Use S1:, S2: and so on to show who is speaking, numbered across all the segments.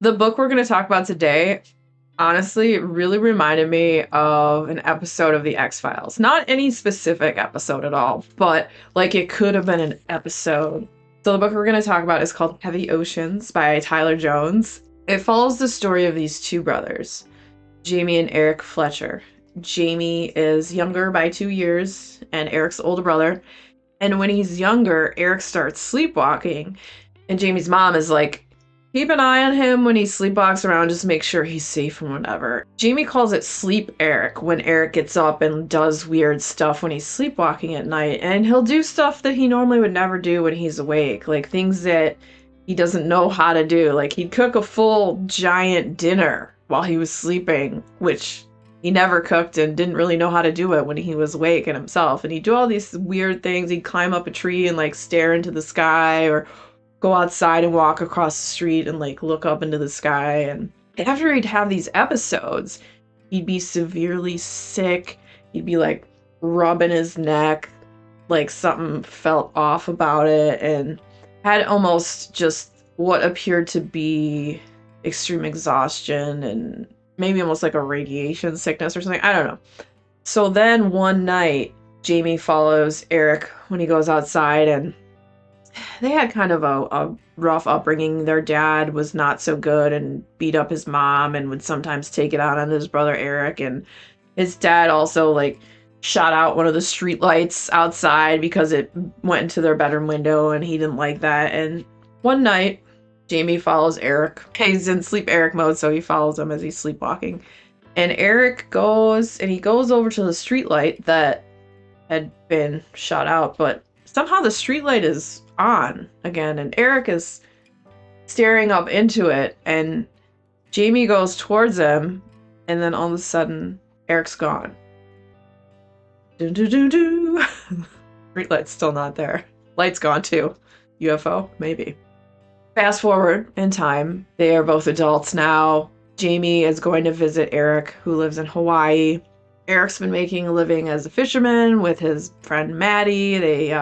S1: The book we're going to talk about today, honestly, it really reminded me of an episode of The X-Files. Not any specific episode at all, but like it could have been an episode. So the book we're going to talk about is called Heavy Oceans by Tyler Jones. It follows the story of these two brothers, Jamie and Eric Fletcher. Jamie is younger by 2 years, and Eric's the older brother. And when he's younger, Eric starts sleepwalking, and Jamie's mom is like, keep an eye on him when he sleepwalks around, just make sure he's safe and whatever. Jamie calls it Sleep Eric when Eric gets up and does weird stuff when he's sleepwalking at night. And he'll do stuff that he normally would never do when he's awake, like things that he doesn't know how to do. Like he'd cook a full giant dinner while he was sleeping, which he never cooked and didn't really know how to do it when he was awake and himself. And he'd do all these weird things. He'd climb up a tree and like stare into the sky, or go outside and walk across the street and like look up into the sky. And after he'd have these episodes, he'd be severely sick. He'd be like rubbing his neck, like something felt off about it, and had almost just what appeared to be extreme exhaustion and maybe almost like a radiation sickness or something. I don't know. So then one night, Jamie follows Eric when he goes outside, and they had kind of a rough upbringing. Their dad was not so good and beat up his mom and would sometimes take it out on his brother Eric. And his dad also like shot out one of the street lights outside because it went into their bedroom window, and he didn't like that. And one night, Jamie follows Eric. He's in Sleep Eric mode, so he follows him as he's sleepwalking. And Eric goes over to the street light that had been shot out, but somehow the street light is on again, and Eric is staring up into it, and Jamie goes towards him, and then all of a sudden Eric's gone. Do do do do. Street light's still not there. Light's gone too. UFO? Maybe. Fast forward in time. They are both adults now. Jamie is going to visit Eric, who lives in Hawaii. Eric's been making a living as a fisherman with his friend Maddie.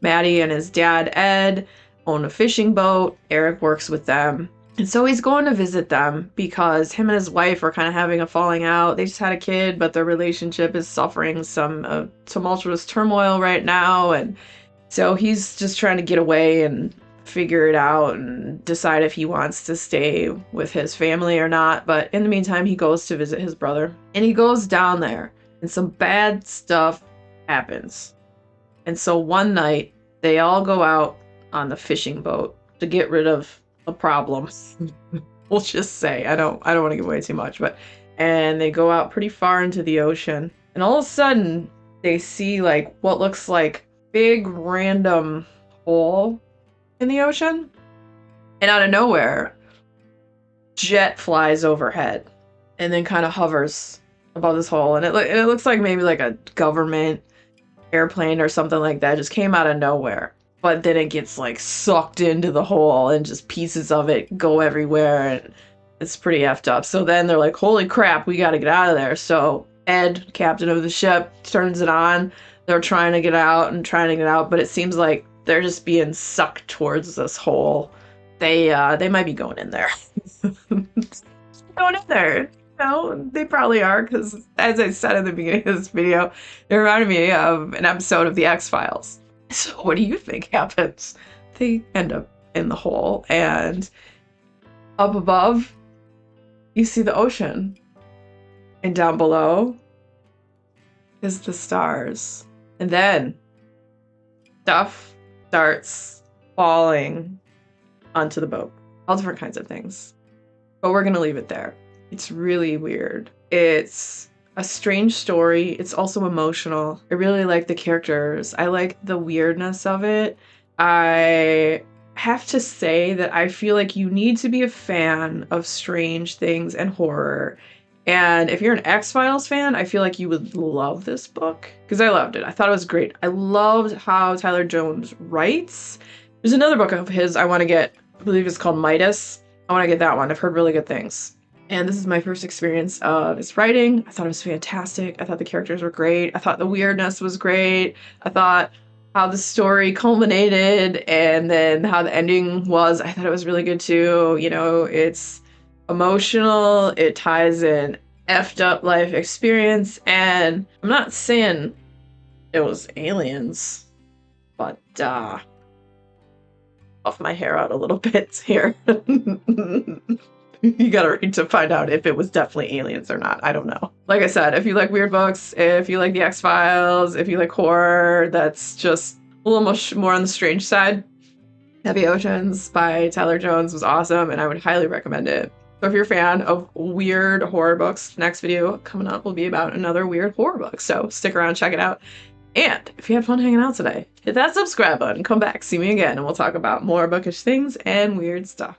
S1: Maddie and his dad Ed own a fishing boat. Eric works with them. And so he's going to visit them because him and his wife are kind of having a falling out. They just had a kid, but their relationship is suffering some tumultuous turmoil right now. And so he's just trying to get away and figure it out and decide if he wants to stay with his family or not. But in the meantime, he goes to visit his brother, and he goes down there, and some bad stuff happens. And so one night they all go out on the fishing boat to get rid of a problem. We'll just say, I don't want to give away too much, and they go out pretty far into the ocean, and all of a sudden they see like what looks like big random hole in the ocean, and out of nowhere, jet flies overhead and then kind of hovers above this hole, and it looks like maybe like a government airplane or something like that just came out of nowhere. But then it gets like sucked into the hole, and just pieces of it go everywhere, and it's pretty effed up. So then they're like, holy crap, we gotta get out of there. So Ed, captain of the ship, turns it on. They're trying to get out, but it seems like they're just being sucked towards this hole. They might be going in there. Going in there. No, they probably are, because as I said in the beginning of this video, it reminded me of an episode of The X-Files. So what do you think happens? They end up in the hole, and up above, you see the ocean. And down below is the stars. And then stuff starts falling onto the boat. All different kinds of things. But we're going to leave it there. It's really weird. It's a strange story. It's also emotional. I really like the characters. I like the weirdness of it. I have to say that I feel like you need to be a fan of strange things and horror. And if you're an X-Files fan, I feel like you would love this book, because I loved it. I thought it was great. I loved how Tyler Jones writes. There's another book of his I want to get. I believe it's called Midas. I want to get that one. I've heard really good things. And this is my first experience of his writing. I thought it was fantastic. I thought the characters were great. I thought the weirdness was great. I thought how the story culminated and then how the ending was. I thought it was really good too. You know, it's emotional, it ties in effed up life experience, and I'm not saying it was aliens, but off my hair out a little bit here. You gotta read to find out if it was definitely aliens or not. I don't know. Like I said, if you like weird books, if you like the X-Files, if you like horror that's just a little much more on the strange side, Heavy Oceans by Tyler Jones was awesome, and I would highly recommend it. So if you're a fan of weird horror books, next video coming up will be about another weird horror book. So stick around, check it out. And if you had fun hanging out today, hit that subscribe button, come back, see me again, and we'll talk about more bookish things and weird stuff.